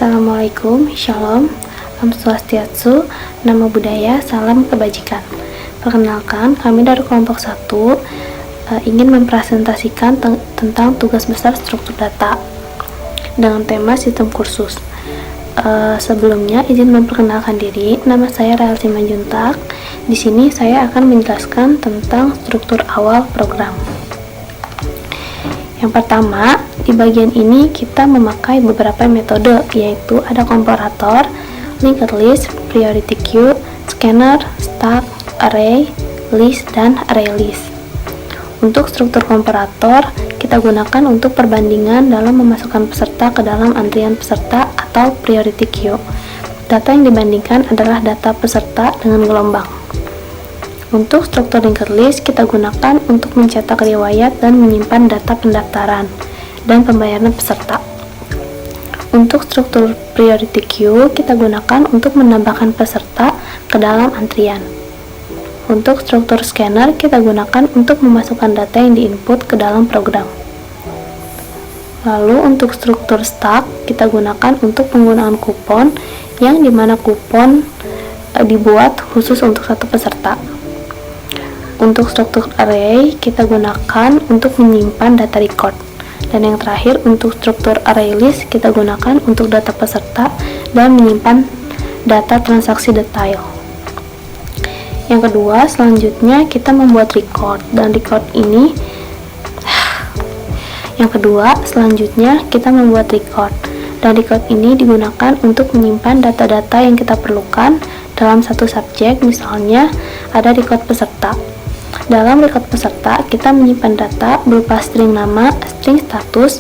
Assalamualaikum, Shalom, Om Swastiastu, Namo Buddhaya, Salam Kebajikan. Perkenalkan, kami dari kelompok 1 ingin mempresentasikan tentang tugas besar struktur data dengan tema sistem kursus. Sebelumnya, izin memperkenalkan diri. Nama saya Rael Simanjuntak. Di sini saya akan menjelaskan tentang struktur awal program. Yang pertama, di bagian ini kita memakai beberapa metode, yaitu ada komparator, linked list, priority queue, scanner, stack, array, list, dan array list. Untuk struktur komparator, kita gunakan untuk perbandingan dalam memasukkan peserta ke dalam antrian peserta atau priority queue. Data yang dibandingkan adalah data peserta dengan gelombang. Untuk struktur linked list, kita gunakan untuk mencetak riwayat dan menyimpan data pendaftaran dan pembayaran peserta. Untuk struktur priority queue, kita gunakan untuk menambahkan peserta ke dalam antrian. Untuk struktur scanner, kita gunakan untuk memasukkan data yang diinput ke dalam program. Lalu untuk struktur stack, kita gunakan untuk penggunaan kupon, yang dimana kupon dibuat khusus untuk satu peserta. Untuk struktur array, kita gunakan untuk menyimpan data record. Dan yang terakhir, untuk struktur array list, kita gunakan untuk data peserta dan menyimpan data transaksi detail. Yang kedua, selanjutnya kita membuat record, dan record ini digunakan untuk menyimpan data-data yang kita perlukan dalam satu subjek. Misalnya ada record peserta. Dalam record peserta, kita menyimpan data berupa string nama, string status,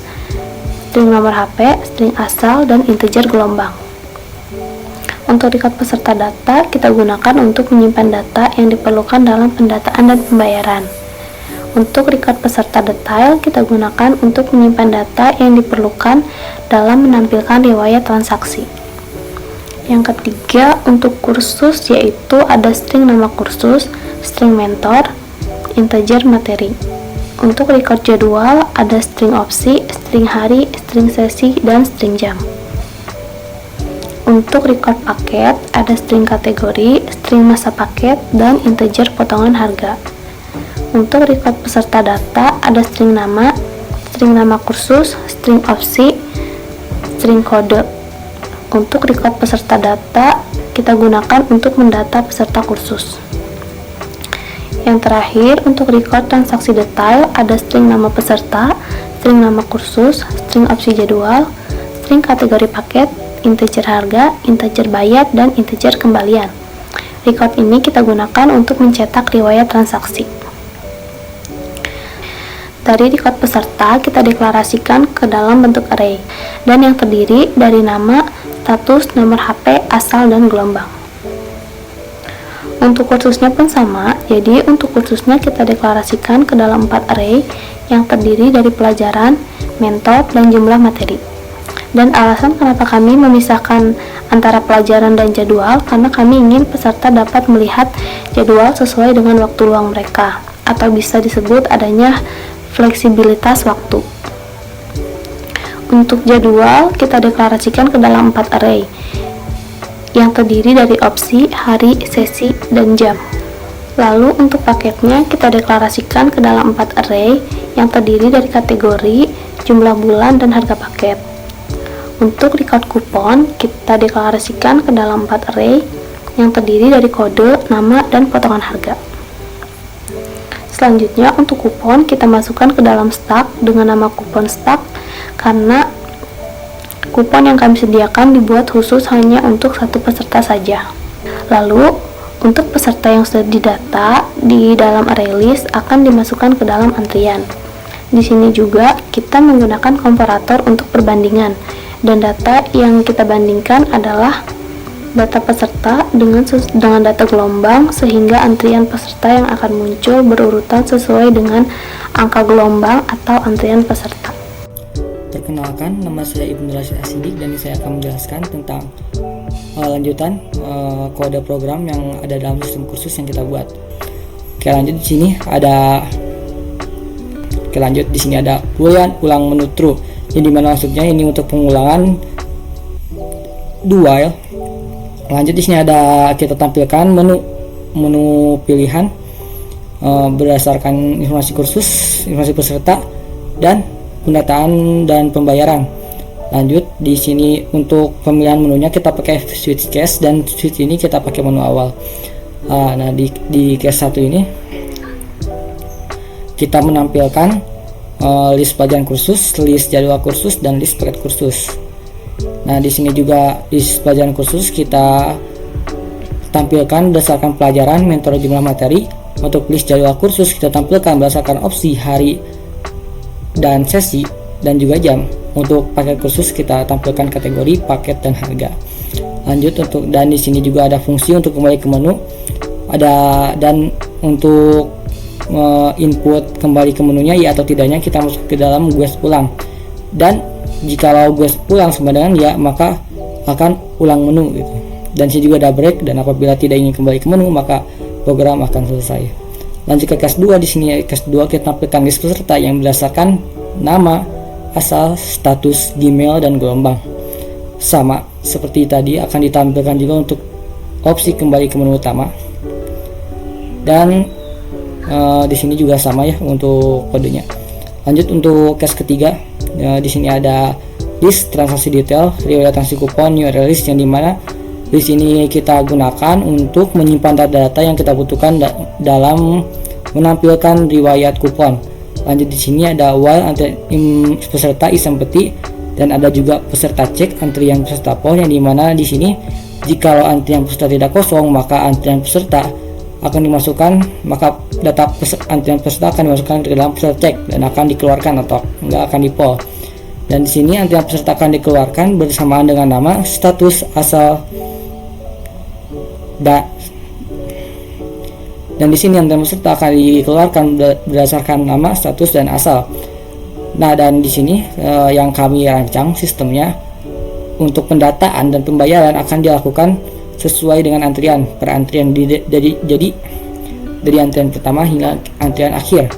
string nomor HP, string asal, dan integer gelombang. Untuk record peserta data, kita gunakan untuk menyimpan data yang diperlukan dalam pendataan dan pembayaran. Untuk record peserta detail, kita gunakan untuk menyimpan data yang diperlukan dalam menampilkan riwayat transaksi. Yang ketiga, untuk kursus, yaitu ada string nama kursus, string mentor, integer materi. Untuk record jadwal, ada string opsi, string hari, string sesi, dan string jam. Untuk record paket, ada string kategori, string masa paket, dan integer potongan harga. Untuk record peserta data, ada string nama kursus, string opsi, string kode. Untuk record peserta data, kita gunakan untuk mendata peserta kursus. Yang terakhir, untuk record transaksi detail, ada string nama peserta, string nama kursus, string opsi jadwal, string kategori paket, integer harga, integer bayar, dan integer kembalian. Record ini kita gunakan untuk mencetak riwayat transaksi. Dari record peserta, kita deklarasikan ke dalam bentuk array, dan yang terdiri dari nama, status, nomor HP, asal, dan gelombang. Untuk kursusnya pun sama, jadi untuk kursusnya kita deklarasikan ke dalam 4 array yang terdiri dari pelajaran, mentor, dan jumlah materi. Dan alasan kenapa kami memisahkan antara pelajaran dan jadwal, karena kami ingin peserta dapat melihat jadwal sesuai dengan waktu luang mereka, atau bisa disebut adanya fleksibilitas waktu. Untuk jadwal, kita deklarasikan ke dalam 4 array yang terdiri dari opsi, hari, sesi, dan jam. Lalu untuk paketnya, kita deklarasikan ke dalam 4 array yang terdiri dari kategori, jumlah bulan, dan harga paket. Untuk record kupon, kita deklarasikan ke dalam 4 array yang terdiri dari kode, nama, dan potongan harga. Selanjutnya, untuk kupon, kita masukkan ke dalam stack dengan nama kupon stack, karena kupon yang kami sediakan dibuat khusus hanya untuk satu peserta saja. Lalu, untuk peserta yang sudah didata di dalam array list akan dimasukkan ke dalam antrian. Di sini juga kita menggunakan komparator untuk perbandingan, dan data yang kita bandingkan adalah data peserta dengan data gelombang, sehingga antrian peserta yang akan muncul berurutan sesuai dengan angka gelombang atau antrian peserta. Perkenalkan, nama saya Ibnu Rashid Asidik, dan saya akan menjelaskan tentang lanjutan kode program yang ada dalam sistem kursus yang kita buat. Lanjut di sini ada boolean ulang menu true. Jadi dimana maksudnya ini untuk pengulangan 2 ya. Lanjut di sini ada kita tampilkan menu pilihan berdasarkan informasi kursus, informasi peserta, dan pendataan dan pembayaran. Lanjut di sini untuk pemilihan menunya kita pakai switch case, dan switch ini kita pakai menu awal. Nah di case 1 ini kita menampilkan list pelajaran kursus, list jadwal kursus, dan list paket kursus. Nah di sini juga list pelajaran kursus kita tampilkan berdasarkan pelajaran, metode, jumlah materi. Untuk list jadwal kursus kita tampilkan berdasarkan opsi, hari, dan sesi, dan juga jam. Untuk paket kursus kita tampilkan kategori, paket, dan harga. Lanjut dan di sini juga ada fungsi untuk kembali ke menu, dan untuk input kembali ke menunya ya atau tidaknya kita masuk ke dalam guess ulang, dan jikalau guess ulang sama dengan ya maka akan ulang menu gitu. Dan sini juga ada break, dan apabila tidak ingin kembali ke menu maka program akan selesai. Lanjut ke case 2. Di sini case 2 kita tampilkan list peserta yang berdasarkan nama, asal, status, Gmail, dan gelombang. Sama seperti tadi akan ditampilkan juga untuk opsi kembali ke menu utama. Dan di sini juga sama ya untuk kodenya. Lanjut untuk case ketiga. Di sini ada list transaksi detail, riwayat transaksi kupon, new release, yang dimana di sini kita gunakan untuk menyimpan data-data yang kita butuhkan dalam menampilkan riwayat kupon. Lanjut di sini ada while antrian peserta is empty, dan ada juga peserta cek antrian peserta poll, yang dimana di sini jikalau antrian peserta tidak kosong maka antrian peserta akan dimasukkan, maka data antrian peserta akan dimasukkan ke dalam peserta cek dan akan dikeluarkan atau enggak akan di poll. Dan di sini antrian peserta akan dikeluarkan bersamaan dengan nama, status, asal, dan di sini antrian peserta akan dikeluarkan berdasarkan nama, status, dan asal. Nah, dan di sini yang kami rancang sistemnya untuk pendataan dan pembayaran akan dilakukan sesuai dengan antrian per antrian, jadi dari antrian pertama hingga antrian akhir.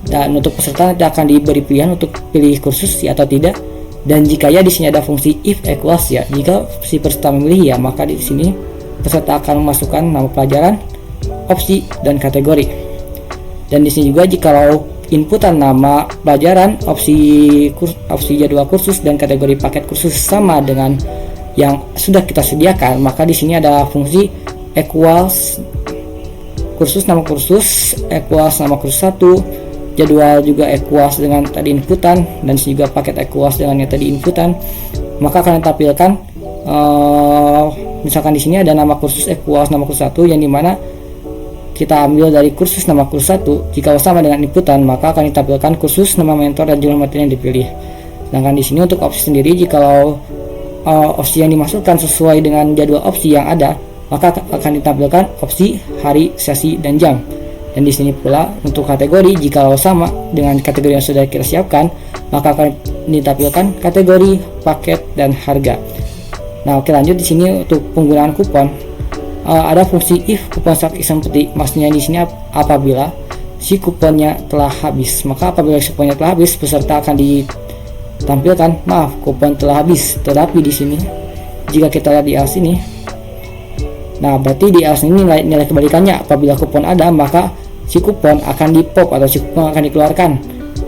Dan untuk peserta nanti akan diberi pilihan untuk pilih kursus ya atau tidak. Dan jika ya, di sini ada fungsi if equals ya. Jika si peserta memilih ya, maka di sini peserta akan memasukkan nama pelajaran, opsi, dan kategori. Dan di sini juga jikalau inputan nama pelajaran, opsi jadwal kursus, dan kategori paket kursus sama dengan yang sudah kita sediakan, maka di sini ada fungsi equals nama kursus equals nama kursus 1, jadwal juga equals dengan tadi inputan, dan juga paket equals dengan yang tadi inputan. Maka akan ditampilkan misalkan di sini ada nama kursus equals nama kursus 1, yang dimana kita ambil dari kursus nama kursus 1. Jika sama dengan inputan maka akan ditampilkan kursus, nama mentor, dan jumlah materi yang dipilih. Sedangkan di sini untuk opsi sendiri, jikalau opsi yang dimasukkan sesuai dengan jadwal opsi yang ada, maka akan ditampilkan opsi, hari, sesi, dan jam. Dan di sini pula untuk kategori, jikalau sama dengan kategori yang sudah kita siapkan, maka akan ditampilkan kategori, paket, dan harga. Nah, oke, lanjut di sini untuk penggunaan kupon. Ada fungsi if kupon stock is empty. Maksudnya di sini apabila si kuponnya telah habis, maka apabila si kuponnya telah habis, peserta akan ditampilkan maaf, kupon telah habis. Tetapi di sini jika kita lihat di else ini, nah berarti di else ini nilai kebalikannya. Apabila kupon ada, maka si kupon akan di pop atau si kupon akan dikeluarkan.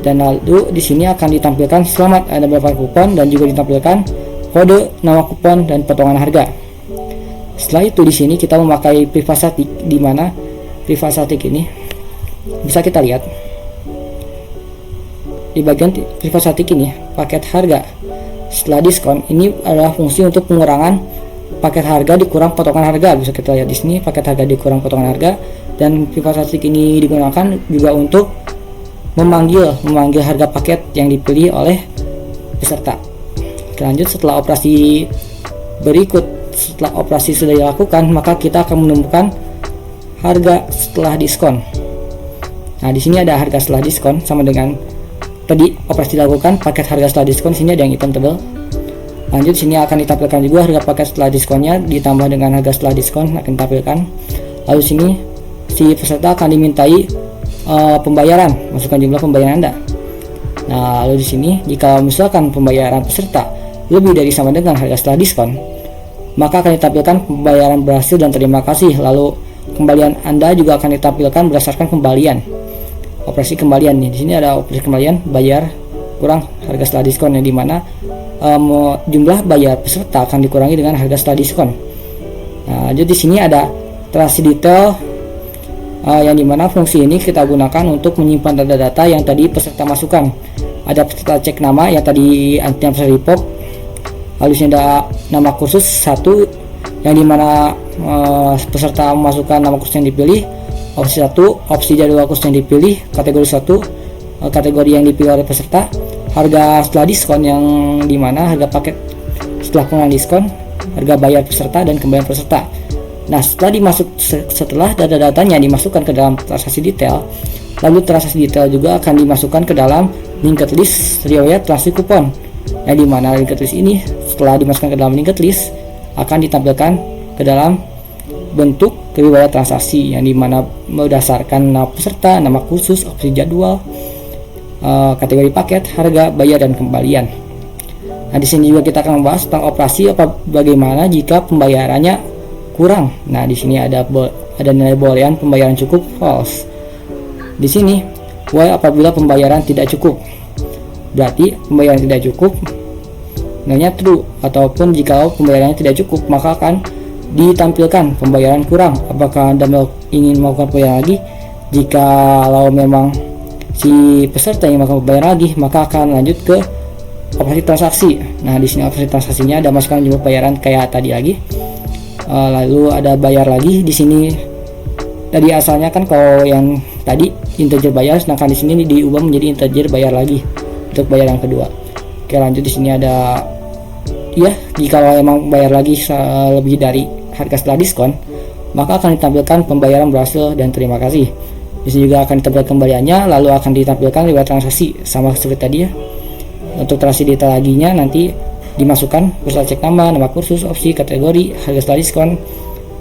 Dan lalu di sini akan ditampilkan selamat ada beberapa kupon, dan juga ditampilkan kode, nama kupon, dan potongan harga. Setelah itu di sini kita memakai private static, di mana private static ini bisa kita lihat di bagian private static ini, paket harga setelah diskon ini adalah fungsi untuk pengurangan paket harga dikurang potongan harga. Bisa kita lihat di sini paket harga dikurang potongan harga, dan private static ini digunakan juga untuk memanggil harga paket yang dipilih oleh peserta. Lanjut, setelah operasi sudah dilakukan, maka kita akan menemukan harga setelah diskon. Nah, di sini ada harga setelah diskon sama dengan tadi operasi dilakukan paket harga setelah diskon. Sini ada yang hitam tebal. Lanjut, sini akan ditampilkan juga harga paket setelah diskonnya ditambah dengan harga setelah diskon akan ditampilkan. Lalu sini si peserta akan dimintai pembayaran, masukkan jumlah pembayaran Anda. Nah, lalu di sini jika misalkan pembayaran peserta lebih dari sama dengan harga setelah diskon, maka akan ditampilkan pembayaran berhasil dan terima kasih. Lalu kembalian Anda juga akan ditampilkan berdasarkan kembalian. Operasi kembalian nih, di sini ada operasi kembalian bayar kurang harga setelah diskon, yang dimana jumlah bayar peserta akan dikurangi dengan harga setelah diskon. Nah, jadi di sini ada transaksi detail, yang dimana fungsi ini kita gunakan untuk menyimpan data-data yang tadi peserta masukkan. Ada peserta cek nama yang tadi antian peserta report, lalu sini ada nama kursus 1 yang dimana peserta memasukkan nama kursus yang dipilih, opsi 1, opsi jadwal kursus yang dipilih, kategori 1, kategori yang dipilih oleh peserta, harga setelah diskon yang dimana harga paket setelah pengenaan diskon, harga bayar peserta dan kembalian peserta. Nah, setelah data-datanya dimasukkan ke dalam transaksi detail, lalu transaksi detail juga akan dimasukkan ke dalam linked list riwayat transaksi kupon, yang dimana linked list ini setelah dimasukkan ke dalam linked list akan ditampilkan ke dalam bentuk riwayat transaksi, yang dimana berdasarkan nama peserta, nama kursus, opsi jadwal, kategori paket, harga, bayar, dan kembalian. Nah, di sini juga kita akan membahas tentang operasi bagaimana jika pembayarannya kurang. Nah, di sini ada nilai boolean pembayaran cukup false. Di sini while apabila pembayaran tidak cukup, berarti pembayaran tidak cukup nilainya true, ataupun jika pembayarannya tidak cukup maka akan ditampilkan pembayaran kurang. Apakah Anda ingin melakukan pembayaran lagi? Jika memang si peserta yang melakukan pembayaran lagi, maka akan lanjut ke operasi transaksi. Nah, di sini operasi transaksinya ada masukkan jumlah bayaran kayak tadi lagi. Lalu ada bayar lagi. Di sini tadi asalnya kan kalau yang tadi integer bayar, sedangkan di sini diubah menjadi integer bayar lagi untuk bayar yang kedua. Oke, lanjut. Di sini ada jika emang bayar lagi lebih dari harga setelah diskon, maka akan ditampilkan pembayaran berhasil dan terima kasih. Di sini juga akan ditampilkan kembaliannya, lalu akan ditampilkan riwayat transaksi sama seperti tadi ya. Untuk transaksi detail laginya nanti dimasukkan peserta cek nama kursus, opsi, kategori, harga setelah diskon,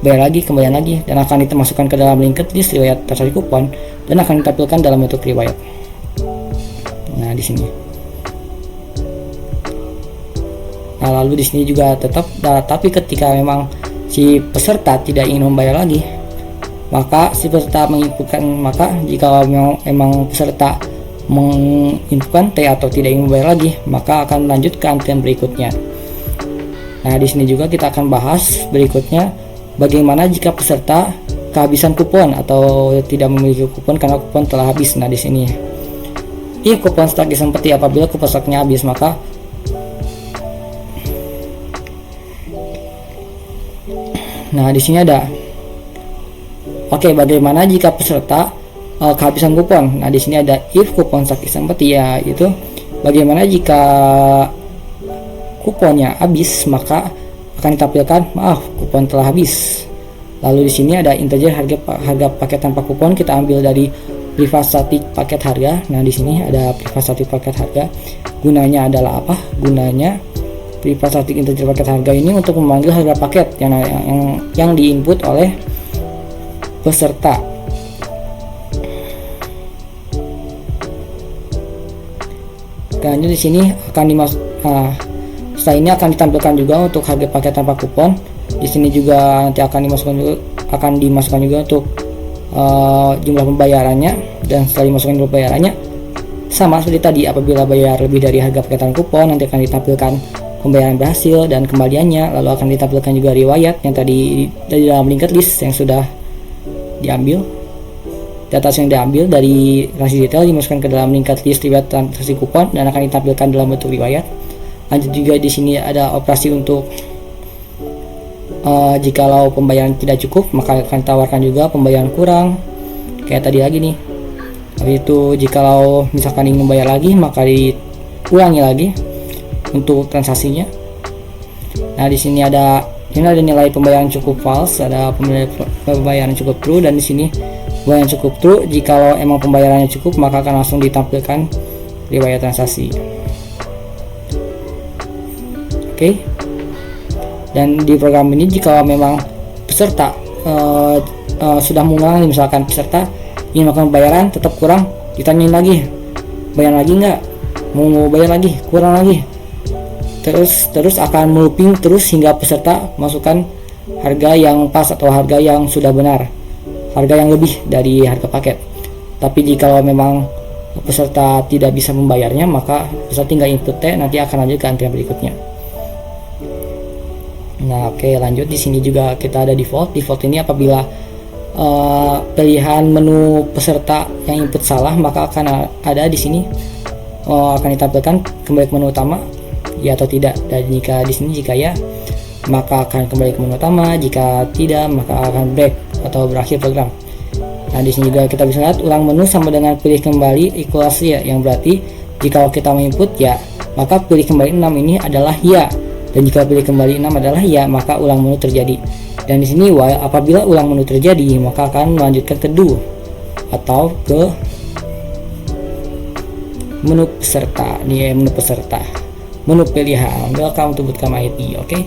bayar lagi, kembalian lagi, dan akan dimasukkan ke dalam linked list riwayat transaksi kupon dan akan ditampilkan dalam bentuk riwayat. Nah, di sini. Nah, lalu di sini juga tapi ketika memang si peserta tidak ingin membayar lagi, maka si peserta menginputkan, maka jika memang peserta menginputkan T atau tidak ingin membayar lagi, maka akan lanjut ke antrian berikutnya. Nah, di sini juga kita akan bahas berikutnya bagaimana jika peserta kehabisan kupon atau tidak memiliki kupon karena kupon telah habis. Nah, di sini kupon stok seperti apabila kupon stoknya habis, maka di sini ada bagaimana jika peserta kehabisan kupon. Nah, di sini ada if kupon stock is empty, yaitu bagaimana jika kuponnya habis, maka akan ditampilkan maaf, kupon telah habis. Lalu di sini ada integer harga paket tanpa kupon, kita ambil dari private static paket harga. Nah, di sini ada private static paket harga. Gunanya adalah apa? Gunanya private static integer paket harga ini untuk memanggil harga paket yang diinput oleh peserta. Dan di sini setelah ini akan ditampilkan juga untuk harga paket tanpa kupon. Di sini juga nanti akan dimasukkan juga untuk jumlah pembayarannya, dan setelah dimasukkan jumlah pembayarannya sama seperti tadi, apabila bayar lebih dari harga paket tanpa kupon nanti akan ditampilkan pembayaran berhasil dan kembaliannya, lalu akan ditampilkan juga riwayat yang tadi dari dalam linked list yang sudah diambil. Data yang diambil dari transaksi detail dimasukkan ke dalam linked list riwayat transaksi kupon dan akan ditampilkan dalam bentuk riwayat. Lanjut juga di sini ada operasi untuk jikalau pembayaran tidak cukup, maka akan ditawarkan juga pembayaran kurang kayak tadi lagi nih. Habis itu jikalau misalkan ingin membayar lagi, maka diulangi lagi untuk transaksinya. Nah, di sini ada nilai pembayaran cukup false, ada pembayaran cukup true, dan di sini pembayaran cukup true. Jikalau emang pembayarannya cukup, maka akan langsung ditampilkan riwayat transaksi. Oke. Dan di program ini jika memang peserta sudah mengulangi, misalkan peserta ingin melakukan pembayaran tetap kurang, ditanyain lagi, bayar lagi nggak, mau bayar lagi, kurang lagi, terus akan melooping terus hingga peserta masukkan harga yang pas atau harga yang sudah benar, harga yang lebih dari harga paket. Tapi jika memang peserta tidak bisa membayarnya, maka peserta tinggal input T, nanti akan lanjut ke antrian berikutnya. Nah, oke, lanjut. Di sini juga kita ada default. Default ini apabila pilihan menu peserta yang input salah, maka akan ada di sini akan ditampilkan kembali ke menu utama ya atau tidak. Dan jika di sini jika ya, maka akan kembali ke menu utama. Jika tidak, maka akan break atau berakhir program. Nah, di sini juga kita bisa lihat ulang menu sama dengan pilih kembali equals ya, yang berarti jika kita menginput ya, maka pilih kembali 6 ini adalah ya. Dan jika pilih kembali 6 adalah ya, maka ulang menu terjadi. Dan di sini while apabila ulang menu terjadi, maka akan melanjutkan ke do atau ke menu peserta. Nih menu peserta, menu pilihan. Welcome to Bootcamp IT. Oke.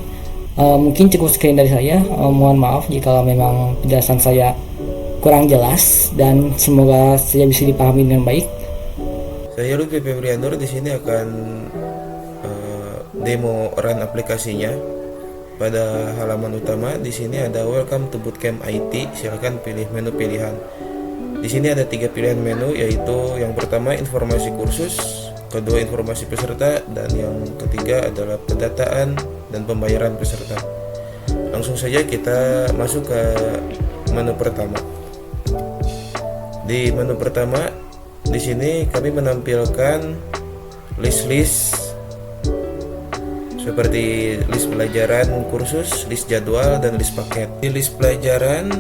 Mungkin cukup sekian dari saya. Mohon maaf jika memang penjelasan saya kurang jelas dan semoga saya bisa dipahami dengan baik. Saya Lutfi Febrianur di sini akan demo run aplikasinya. Pada halaman utama di sini ada Welcome to Bootcamp IT. Silakan pilih menu pilihan. Di sini ada 3 pilihan menu, yaitu yang pertama informasi kursus, kedua informasi peserta, dan yang ketiga adalah pendataan dan pembayaran peserta. Langsung saja kita masuk ke menu pertama. Di menu pertama di sini kami menampilkan list-list seperti list pelajaran kursus, list jadwal, dan list paket. Di list pelajaran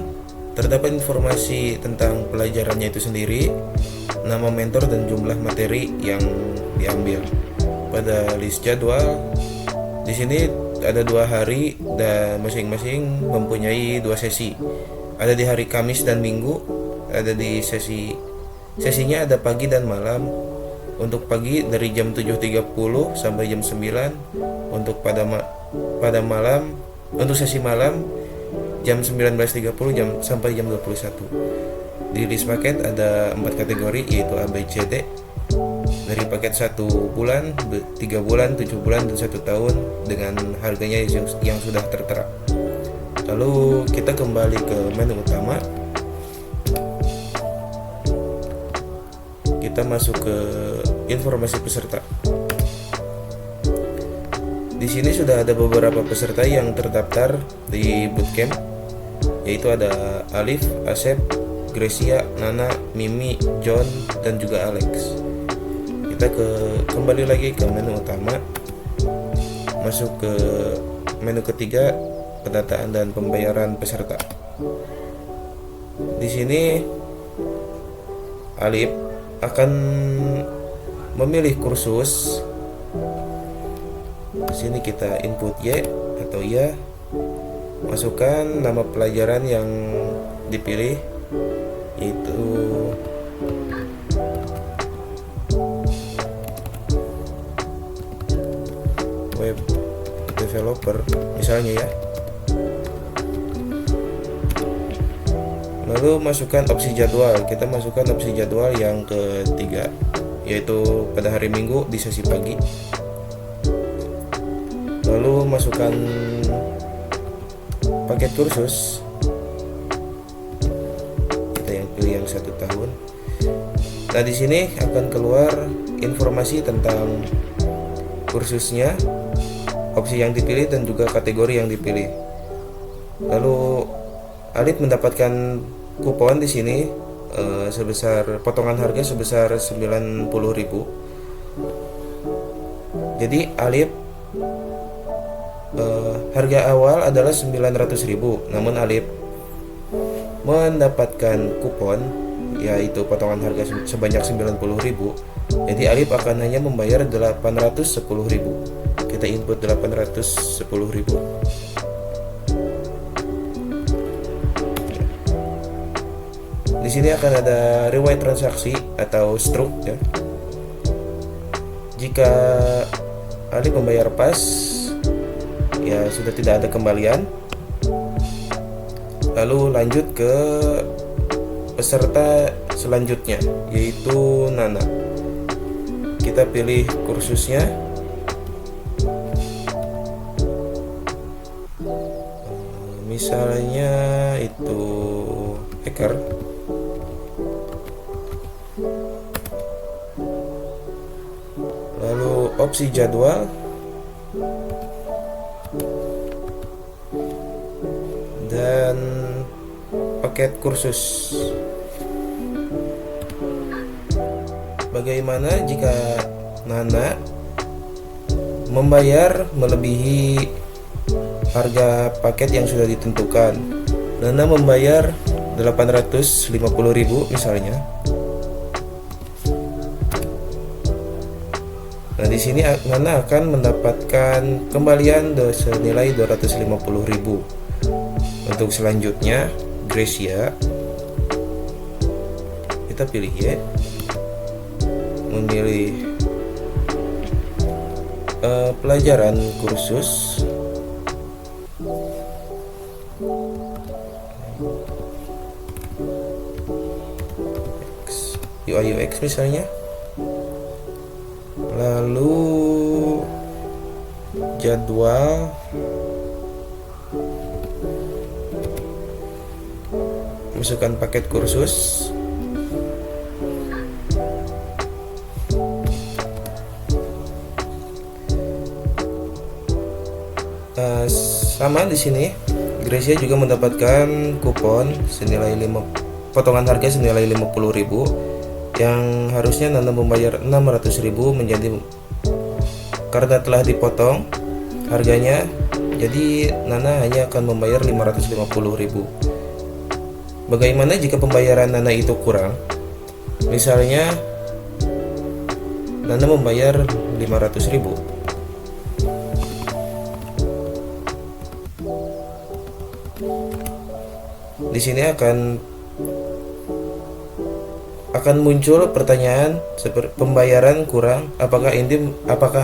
terdapat informasi tentang pelajarannya itu sendiri, nama mentor, dan jumlah materi yang diambil. Pada list jadwal di sini ada 2 hari dan masing-masing mempunyai 2 sesi. Ada di hari Kamis dan Minggu. Ada di sesinya ada pagi dan malam. Untuk pagi dari jam 7.30 sampai jam 9. Untuk pada malam, untuk sesi malam jam 19.30 sampai jam 21. Di list paket ada 4 kategori, yaitu A, B, C, D. Dari paket 1 bulan, 3 bulan, 7 bulan, dan 1 tahun dengan harganya yang sudah tertera. Lalu kita kembali ke menu utama. Kita masuk ke informasi peserta. Di sini sudah ada beberapa peserta yang terdaftar di bootcamp, yaitu ada Alif, Asep, Gracia, Nana, Mimi, John, dan juga Alex. Kita kembali lagi ke menu utama. Masuk ke menu ketiga, pendataan dan pembayaran peserta. Di sini Alif akan memilih kursus. Di sini kita input Y atau ya, masukkan nama pelajaran yang dipilih, yaitu web developer misalnya ya. Lalu masukkan opsi jadwal. Kita masukkan opsi jadwal yang ketiga, yaitu pada hari Minggu di sesi pagi. Lalu masukkan paket kursus. Kita yang pilih yang 1 tahun. Nah, di sini akan keluar informasi tentang kursusnya, opsi yang dipilih, dan juga kategori yang dipilih. Lalu Alif mendapatkan kupon di sini sebesar potongan harga sebesar 90.000. Jadi Alif harga awal adalah 900.000, namun Alif mendapatkan kupon yaitu potongan harga sebanyak 90.000. Jadi Alif akan hanya membayar 810.000. Kita input 810.000. Di sini akan ada riwayat transaksi atau struk ya. Jika Alif membayar pas, ya sudah tidak ada kembalian. Lalu lanjut ke peserta selanjutnya, yaitu Nana. Kita pilih kursusnya. misalnya itu hacker. Lalu opsi jadwal, dan paket kursus. Bagaimana jika Nana membayar melebihi harga paket yang sudah ditentukan? Nana membayar 850.000 misalnya. Nah, di sini Nana akan mendapatkan kembalian senilai 250.000. Untuk selanjutnya, Gracia, kita pilih Y, memilih pelajaran kursus. UI UX misalnya. Lalu jadwal, masukkan paket kursus. Sama di sini, Gracia juga mendapatkan kupon senilai potongan harga senilai 50.000 yang harusnya Nana membayar 600.000 menjadi, karena telah dipotong harganya, jadi Nana hanya akan membayar 550.000. Bagaimana jika pembayaran Nana itu kurang? Misalnya Nana membayar 500.000. Di sini akan muncul pertanyaan seperti pembayaran kurang. Apakah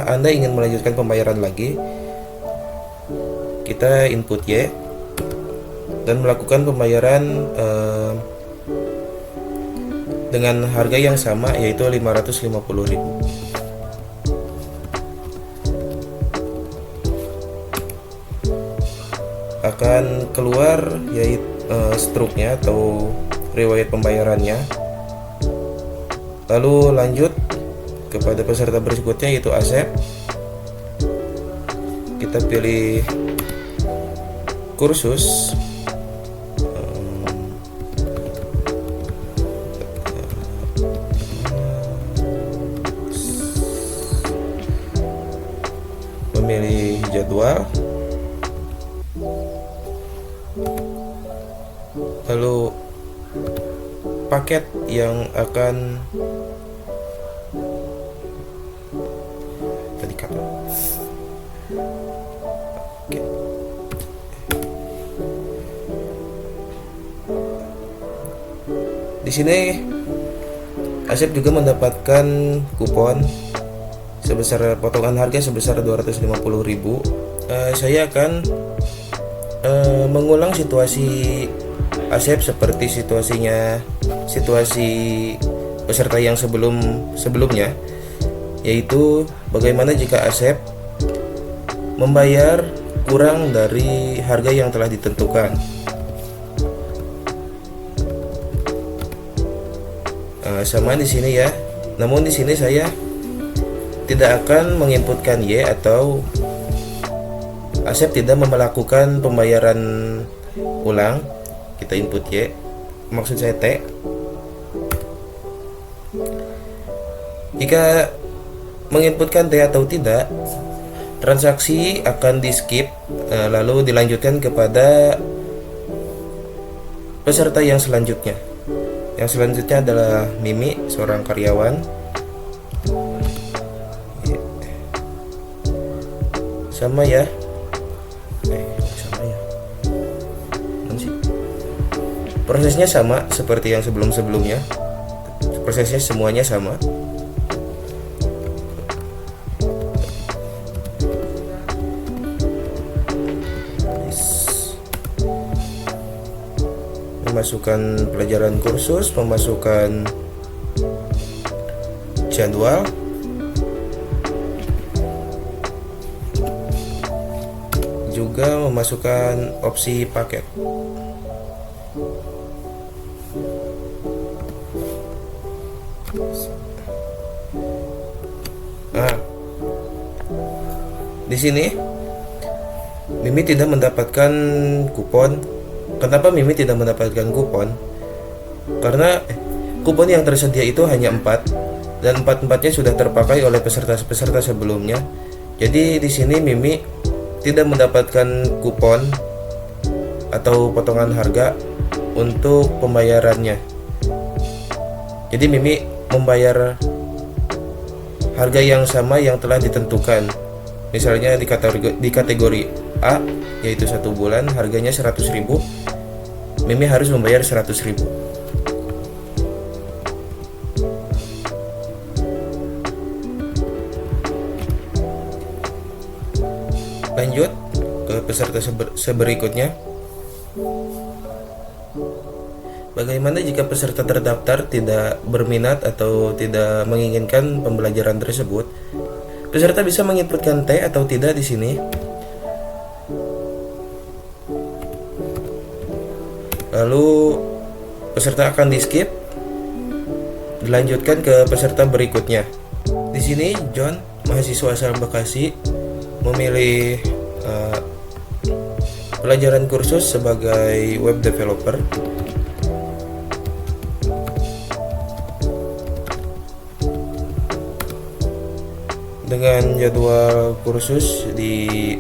Anda ingin melanjutkan pembayaran lagi? Kita input Y dan melakukan pembayaran dengan harga yang sama, yaitu 550.000. Akan keluar yaitu struknya atau riwayat pembayarannya. Lalu lanjut kepada peserta berikutnya, yaitu Asep. Kita pilih kursus. Memilih jadwal. Lalu paket yang akan tadi kata. Oke. Di sini Asep juga mendapatkan kupon sebesar potongan harga sebesar 250.000. Saya akan mengulang situasi Asep seperti situasi peserta yang sebelumnya, yaitu bagaimana jika Asep membayar kurang dari harga yang telah ditentukan. Sama di sini ya. Namun di sini saya tidak akan menginputkan Y, atau Asep tidak melakukan pembayaran ulang. Kita input Y, maksud saya T. Jika menginputkan T atau tidak, transaksi akan di skip, lalu dilanjutkan kepada peserta yang selanjutnya. Yang selanjutnya adalah Mimi, seorang karyawan. Sama ya. Prosesnya sama seperti yang sebelum-sebelumnya. Prosesnya semuanya sama. Memasukkan pelajaran kursus, memasukkan juga memasukkan opsi paket. Nah, di sini Mimi tidak mendapatkan kupon. Kenapa Mimi tidak mendapatkan kupon? Karena kupon yang tersedia itu hanya 4 dan 4-empatnya sudah terpakai oleh peserta-peserta sebelumnya. Jadi di sini Mimi tidak mendapatkan kupon atau potongan harga untuk pembayarannya. Jadi Mimi membayar harga yang sama yang telah ditentukan. Misalnya di kategori A yaitu 1 bulan harganya 100.000, Mimi harus membayar 100.000. Lanjut ke peserta seberikutnya. Bagaimana jika peserta terdaftar tidak berminat atau tidak menginginkan pembelajaran tersebut? Peserta bisa menginputkan T atau tidak di sini. Lalu peserta akan di-skip, dilanjutkan ke peserta berikutnya. Di sini John, mahasiswa asal Bekasi, memilih pelajaran kursus sebagai web developer. Dengan jadwal kursus di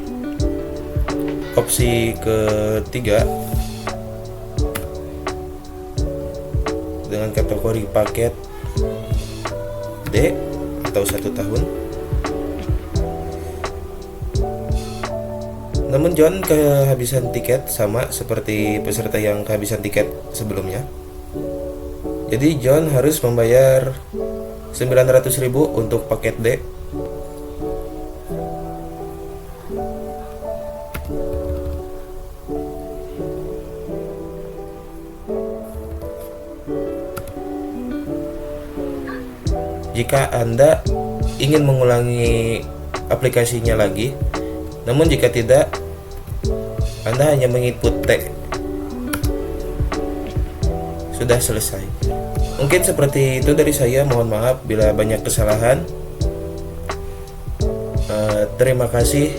opsi ketiga dengan kategori paket D atau 1 tahun. Namun John kehabisan tiket sama seperti peserta yang kehabisan tiket sebelumnya. Jadi John harus membayar 900.000 untuk paket D. Jika Anda ingin mengulangi aplikasinya lagi, namun jika tidak, Anda hanya menginput T. Sudah selesai. Mungkin seperti itu dari saya. Mohon maaf bila banyak kesalahan. Terima kasih.